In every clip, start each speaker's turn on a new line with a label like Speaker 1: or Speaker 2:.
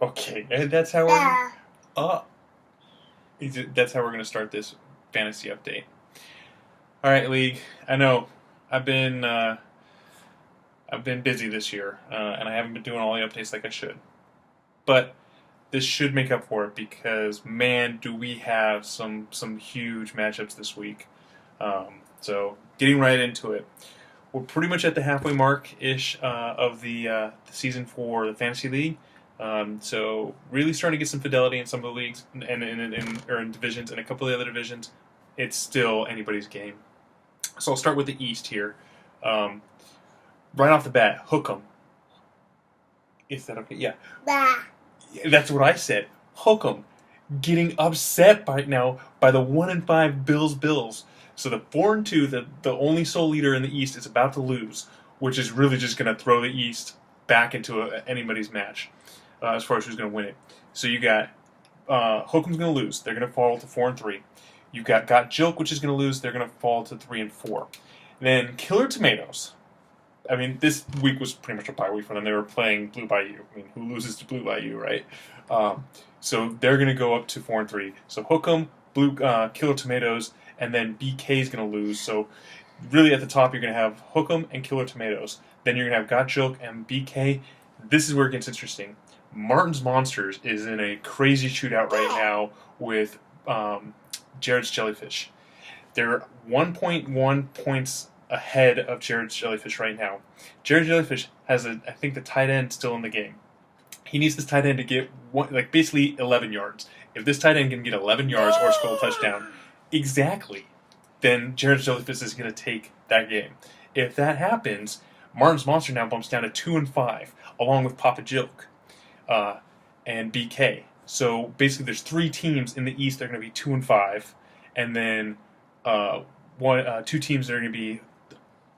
Speaker 1: Okay, and that's how we're uh, that's how we're gonna start this fantasy update. All right, league. I know I've been uh, I've been busy this year, and I haven't been doing all the updates like I should. But this should make up for it because man, do we have some huge matchups this week. So getting right into it, we're pretty much at the halfway mark ish of the season for the fantasy league. So really starting to get some fidelity in some of the leagues or in divisions and a couple of the other divisions. It's still anybody's game. So I'll start with the East here. Um, right off the bat, hook 'em. Is that okay? Yeah, that's what I said. Hook 'em. Getting upset right now by the 1-5 Bills. So the 4-2, the only sole leader in the East, is about to lose, which is really just going to throw the East back into anybody's match as far as who's going to win it. So you got Hook'em's going to lose. They're going to fall to 4-3. You got Joke, which is going to lose. They're going to fall to 3-4. Then Killer Tomatoes. I mean, this week was pretty much a bye week for them. They were playing Blue Bayou. I mean, who loses to Blue Bayou, right? So they're going to go up to 4-3. So Hook'em, Killer Tomatoes, and then BK is going to lose. So really at the top, you're going to have Hook'em and Killer Tomatoes. Then you're going to have Got Joke and BK. This is where it gets interesting. Martin's Monsters is in a crazy shootout right now with Jared's Jellyfish. They're 1.1 points ahead of Jared's Jellyfish right now. Jared Jellyfish has, I think, the tight end still in the game. He needs this tight end to get basically 11 yards. If this tight end can get 11 yards or score a touchdown, exactly, then Jared's Jellyfish is going to take that game. If that happens, Martin's Monster now bumps down to 2-5, along with Papa Joke and BK. So basically, there's 3 teams in the East that are going to be 2-5, and then two teams that are going to be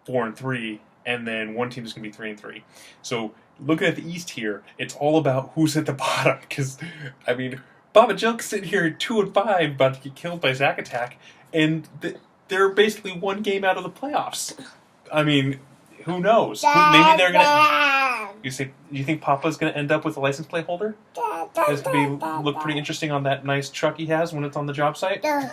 Speaker 1: 4-3, and then one team is going to be 3-3. So looking at the East here, it's all about who's at the bottom. Because I mean, Papa Joke's sitting here at 2-5, about to get killed by Zack Attack, and they're basically one game out of the playoffs. I mean, who knows? Maybe they're gonna. You think Papa's gonna end up with a license plate holder? This could look pretty interesting on that nice truck he has when it's on the job site. All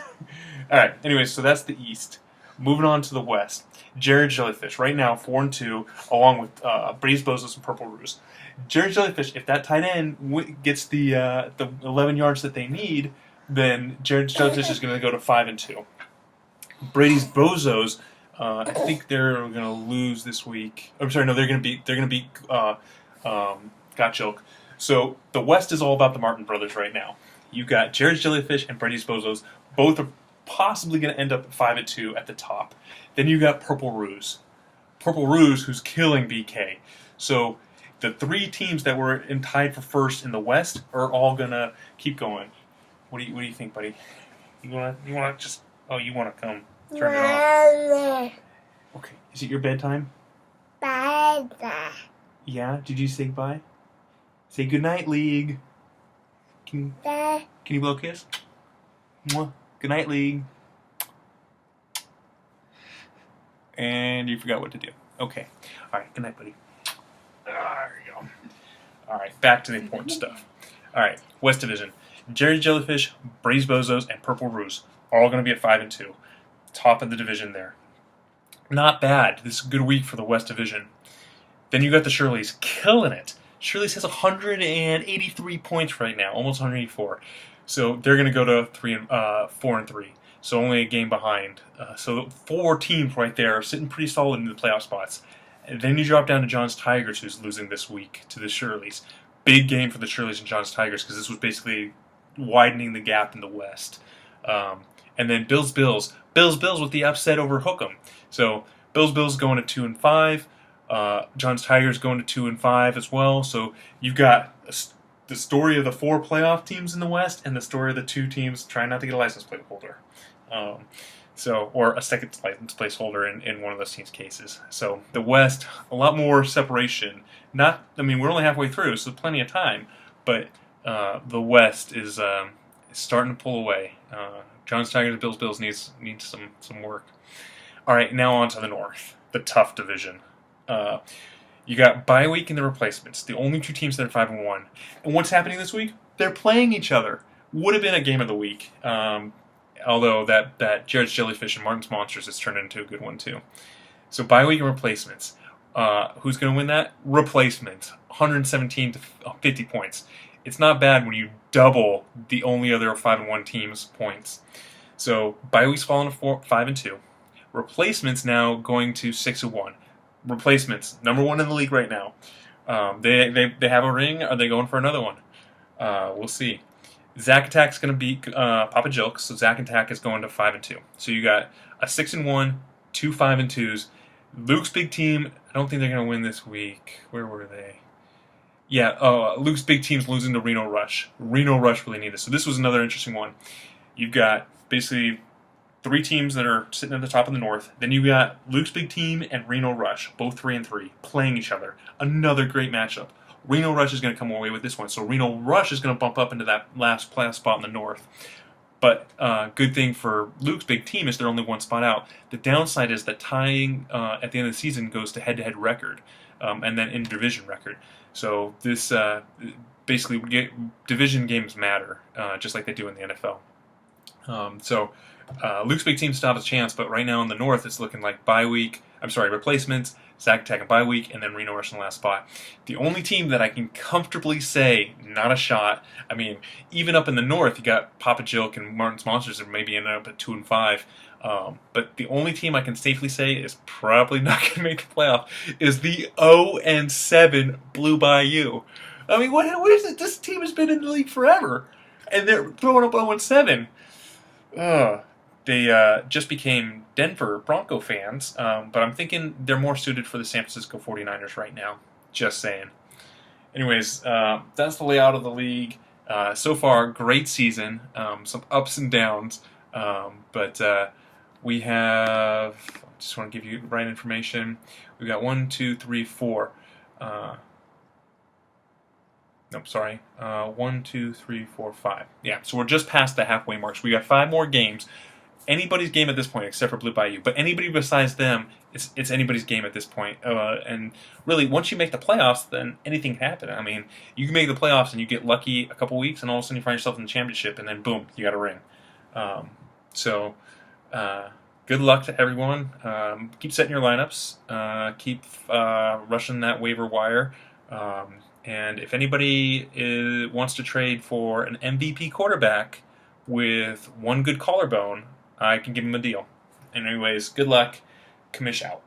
Speaker 1: right. Anyways, so that's the East. Moving on to the West. Jared Jellyfish right now 4-2, along with Breeze Bozos and Purple Ruse. Jared Jellyfish, if that tight end gets the 11 yards that they need, then Jared Jellyfish is going to go to 5-2. Brady's Bozos, I think they're going to lose this week. I'm sorry, no, they're going to beat Got Joke. So the West is all about the Martin brothers right now. You got Jared Jellyfish and Brady's Bozos. Both are possibly going to end up at 5-2 at the top. Then you got Purple Ruse. Purple Ruse, who's killing BK. So the 3 teams that were tied for first in the West are all going to keep going. What do you think, buddy? You want to just... Oh, you want to come turn it off. Okay. Is it your bedtime?
Speaker 2: Bye.
Speaker 1: Yeah? Did you say bye? Say goodnight, League. Can you blow a kiss? Mwah. Good night, League. And you forgot what to do. Okay. All right. Good night, buddy. There you go. All right. Back to the important stuff. All right. West Division. Jerry Jellyfish, Breeze Bozos, and Purple Ruse are all going to be at 5-2. Top of the division there. Not bad. This is a good week for the West Division. Then you got the Shirleys killing it. Shirley's has 183 points right now, almost 184. So they're going to go to 4-3. So only a game behind. So 4 teams right there sitting pretty solid in the playoff spots. And then you drop down to John's Tigers, who's losing this week to the Shirleys. Big game for the Shirleys and John's Tigers because this was basically widening the gap in the West. And then Bills with the upset over Hook'em. So Bills going to 2-5. John's Tigers going to 2-5 as well. So you've got the story of the 4 playoff teams in the West and the story of the 2 teams trying not to get a license plate holder. Or a second license plate holder in one of those teams' cases. So the West, a lot more separation. We're only halfway through, so plenty of time. But the West is starting to pull away. John's Tigers, Bills needs some work. All right, now on to the North, the tough division. You got bye week and the replacements, the only two teams that are 5-1. And what's happening this week? They're playing each other. Would have been a game of the week, although that Jared's Jellyfish and Martin's Monsters has turned into a good one too. So bye week and replacements. Who's going to win that? Replacements, 117 to 50 points. It's not bad when you double the only other 5-1 team's points. So bye week's fallen to 5-2. Replacements now going to 6-1. Replacements, number one in the league right now. They have a ring. Are they going for another one? We'll see. Zack Attack's going to beat Papa Jilk, so Zack Attack is going to 5-2. So you got a 6-1, two 5-2s. Luke's big team. I don't think they're going to win this week. Where were they? Yeah, Luke's big team's losing to Reno Rush. Reno Rush really need this. So this was another interesting one. You've got basically three teams that are sitting at the top of the North. Then you got Luke's big team and Reno Rush, both 3-3, playing each other. Another great matchup. Reno Rush is going to come away with this one. So Reno Rush is going to bump up into that last playoff spot in the North. But good thing for Luke's big team is they're only one spot out. The downside is that tying at the end of the season goes to head-to-head record and then in-division record. So this basically division games matter, just like they do in the NFL. So Luke's big team still has a chance, but right now in the North it's looking like replacements, Zack Attack and bye week, and then Reno Rush in the last spot. The only team that I can comfortably say, not a shot, I mean, even up in the North, you got Papa Jilk and Martin's Monsters that maybe ended up at 2-5. But the only team I can safely say is probably not going to make the playoff is the 0-7 Blue Bayou. I mean, what is it? This team has been in the league forever, and they're throwing up 0-7. They just became Denver Bronco fans, but I'm thinking they're more suited for the San Francisco 49ers right now. Just saying. Anyways, that's the layout of the league. So far, great season. Some ups and downs. But we have, I just want to give you the right information. We've got 1, 2, 3, 4. Nope, sorry. 1, 2, 3, 4, 5. Yeah, so we're just past the halfway mark. So we got 5 more games. Anybody's game at this point, except for Blue Bayou. But anybody besides them, it's anybody's game at this point. And really, once you make the playoffs, then anything can happen. I mean, you can make the playoffs and you get lucky a couple weeks, and all of a sudden you find yourself in the championship, and then boom, you got a ring. So good luck to everyone. Keep setting your lineups. Keep rushing that waiver wire. And if anybody wants to trade for an MVP quarterback with one good collarbone, I can give him a deal. Anyways, good luck. Commish out.